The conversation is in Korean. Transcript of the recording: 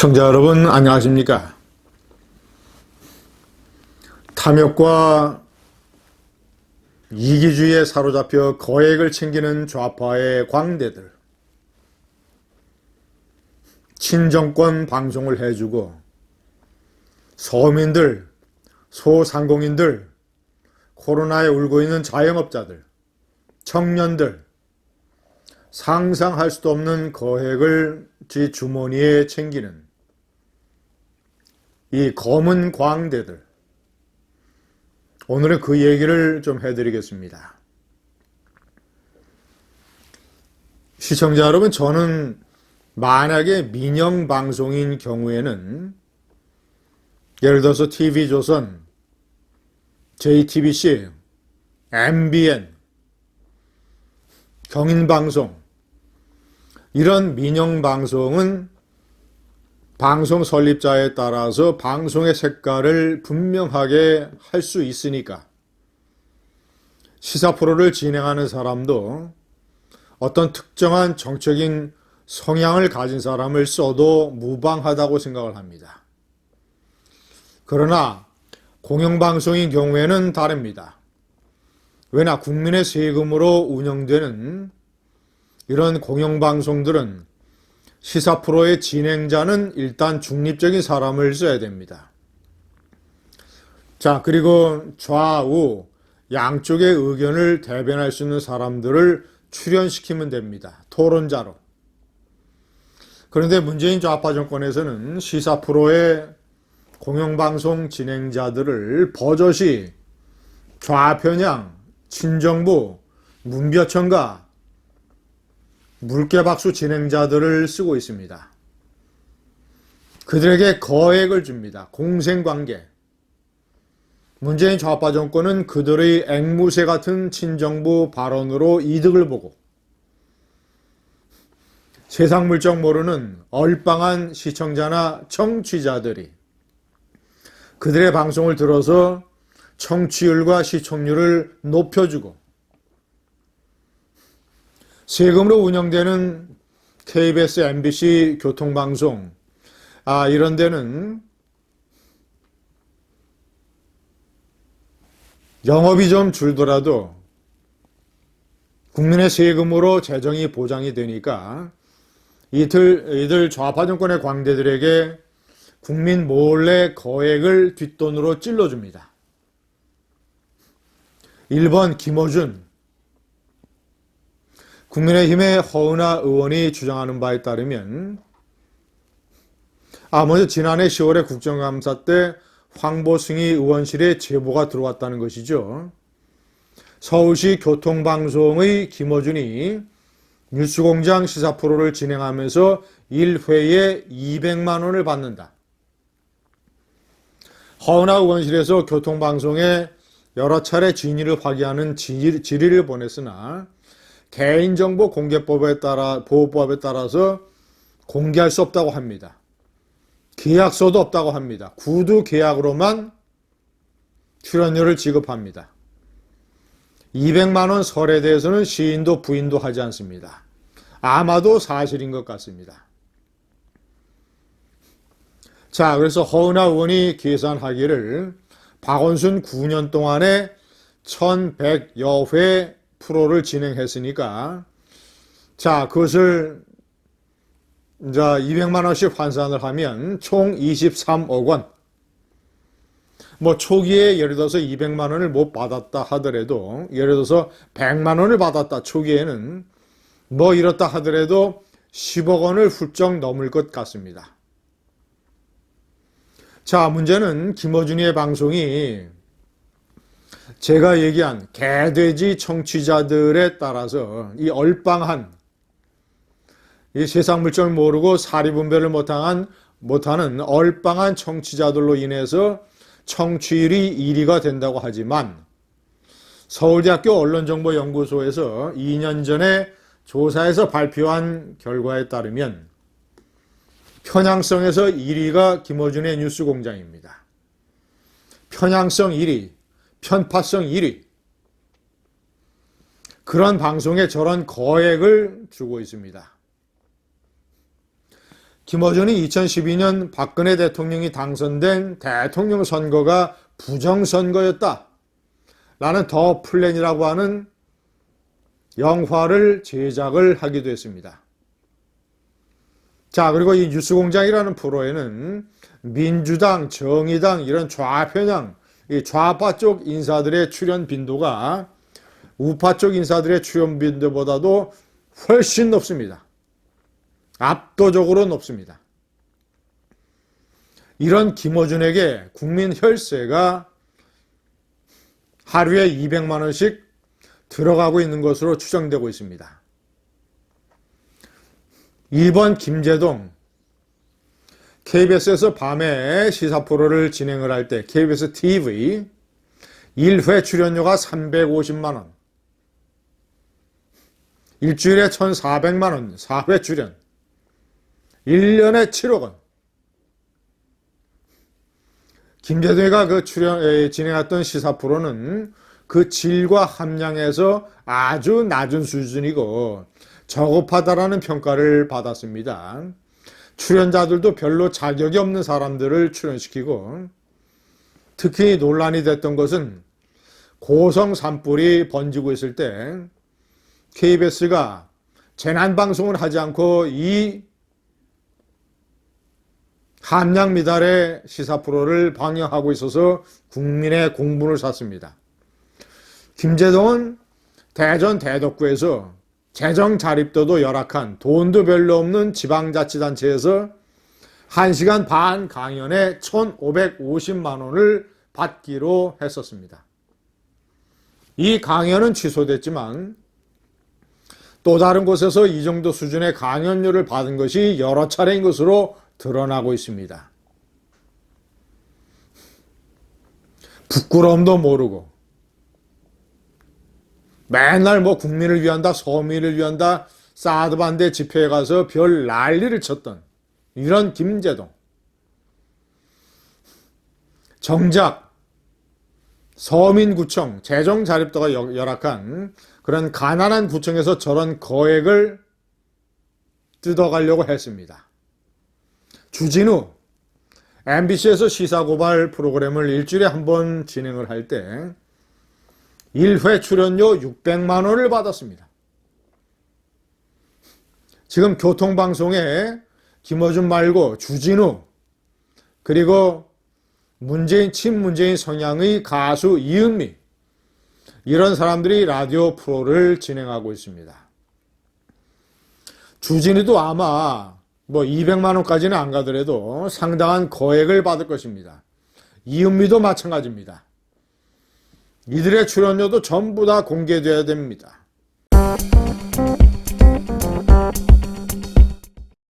시청자 여러분 안녕하십니까? 탐욕과 이기주의에 사로잡혀 거액을 챙기는 좌파의 광대들, 친정권 방송을 해주고 서민들, 소상공인들, 코로나에 울고 있는 자영업자들, 청년들, 상상할 수도 없는 거액을 지 주머니에 챙기는 이 검은 광대들, 오늘은 그 얘기를 좀 해드리겠습니다. 시청자 여러분, 저는 만약에 민영방송인 경우에는 예를 들어서 TV조선, JTBC, MBN, 경인방송, 이런 민영방송은 방송 설립자에 따라서 방송의 색깔을 분명하게 할 수 있으니까 시사 프로를 진행하는 사람도 어떤 특정한 정적인 성향을 가진 사람을 써도 무방하다고 생각을 합니다. 그러나 공영방송인 경우에는 다릅니다. 왜냐, 국민의 세금으로 운영되는 이런 공영방송들은 시사 프로의 진행자는 일단 중립적인 사람을 써야 됩니다. 자, 그리고 좌우 양쪽의 의견을 대변할 수 있는 사람들을 출연시키면 됩니다. 토론자로. 그런데 문재인 좌파 정권에서는 시사 프로의 공영방송 진행자들을 버젓이 좌편향, 친정부, 문벼천가, 물개박수 진행자들을 쓰고 있습니다. 그들에게 거액을 줍니다. 공생관계. 문재인 좌파 정권은 그들의 앵무새 같은 친정부 발언으로 이득을 보고 세상 물정 모르는 얼빵한 시청자나 청취자들이 그들의 방송을 들어서 청취율과 시청률을 높여주고 세금으로 운영되는 KBS, MBC 교통방송, 이런 데는 영업이 좀 줄더라도 국민의 세금으로 재정이 보장이 되니까 이들 좌파 정권의 광대들에게 국민 몰래 거액을 뒷돈으로 찔러줍니다. 1번 김어준, 국민의힘의 허은하 의원이 주장하는 바에 따르면 먼저 지난해 10월에 국정감사 때 황보승희 의원실에 제보가 들어왔다는 것이죠. 서울시 교통방송의 김어준이 뉴스공장 시사 프로를 진행하면서 1회에 200만 원을 받는다. 허은하 의원실에서 교통방송에 여러 차례 진위를 확인하는 질의를 보냈으나 개인정보 공개법에 따라 보호법에 따라서 공개할 수 없다고 합니다. 계약서도 없다고 합니다. 구두 계약으로만 출연료를 지급합니다. 200만 원 설에 대해서는 시인도 부인도 하지 않습니다. 아마도 사실인 것 같습니다. 자, 그래서 허은하 의원이 계산하기를 박원순 9년 동안에 1100여 회 프로를 진행했으니까, 자, 그것을 이제 200만 원씩 환산을 하면 총 23억 원. 초기에 예를 들어서 200만 원을 못 받았다 하더라도, 예를 들어서 100만 원을 받았다, 초기에는 이렇다 하더라도 10억 원을 훌쩍 넘을 것 같습니다. 자, 문제는 김어준이의 방송이 제가 얘기한 개돼지 청취자들에 따라서 이 얼빵한, 이 세상 물정을 모르고 사리분별을 못하는 얼빵한 청취자들로 인해서 청취율이 1위가 된다고 하지만 서울대학교 언론정보연구소에서 2년 전에 조사에서 발표한 결과에 따르면 편향성에서 1위가 김어준의 뉴스공장입니다. 편향성 1위, 편파성 1위. 그런 방송에 저런 거액을 주고 있습니다. 김어준이 2012년 박근혜 대통령이 당선된 대통령 선거가 부정선거였다 라는 더 플랜이라고 하는 영화를 제작을 하기도 했습니다. 자, 그리고 이 뉴스공장이라는 프로에는 민주당, 정의당 이런 좌편향, 이 좌파 쪽 인사들의 출연 빈도가 우파 쪽 인사들의 출연 빈도보다도 훨씬 높습니다. 압도적으로 높습니다. 이런 김어준에게 국민 혈세가 하루에 200만 원씩 들어가고 있는 것으로 추정되고 있습니다. 2번 김제동, KBS에서 밤에 시사 프로를 진행을 할 때 KBS TV 1회 출연료가 350만 원, 일주일에 1,400만 원, 4회 출연, 1년에 7억 원. 김제동이가 진행했던 시사 프로는 그 질과 함량에서 아주 낮은 수준이고 저급하다라는 평가를 받았습니다. 출연자들도 별로 자격이 없는 사람들을 출연시키고, 특히 논란이 됐던 것은 고성 산불이 번지고 있을 때 KBS가 재난방송을 하지 않고 이 함량 미달의 시사 프로를 방영하고 있어서 국민의 공분을 샀습니다. 김제동은 대전 대덕구에서 재정 자립도도 열악한 돈도 별로 없는 지방자치단체에서 1시간 반 강연에 1,550만 원을 받기로 했었습니다. 이 강연은 취소됐지만 또 다른 곳에서 이 정도 수준의 강연료를 받은 것이 여러 차례인 것으로 드러나고 있습니다. 부끄러움도 모르고 맨날 국민을 위한다, 서민을 위한다, 사드 반대 집회에 가서 별 난리를 쳤던 이런 김제동. 정작 서민구청, 재정 자립도가 열악한 그런 가난한 구청에서 저런 거액을 뜯어가려고 했습니다. 주진우, MBC에서 시사고발 프로그램을 일주일에 한 번 진행을 할 때 1회 출연료 600만 원을 받았습니다. 지금 교통방송에 김어준 말고 주진우, 그리고 친문재인 성향의 가수 이은미, 이런 사람들이 라디오 프로를 진행하고 있습니다. 주진우도 아마 200만 원까지는 안 가더라도 상당한 거액을 받을 것입니다. 이은미도 마찬가지입니다. 이들의 출연료도 전부 다 공개되어야 됩니다.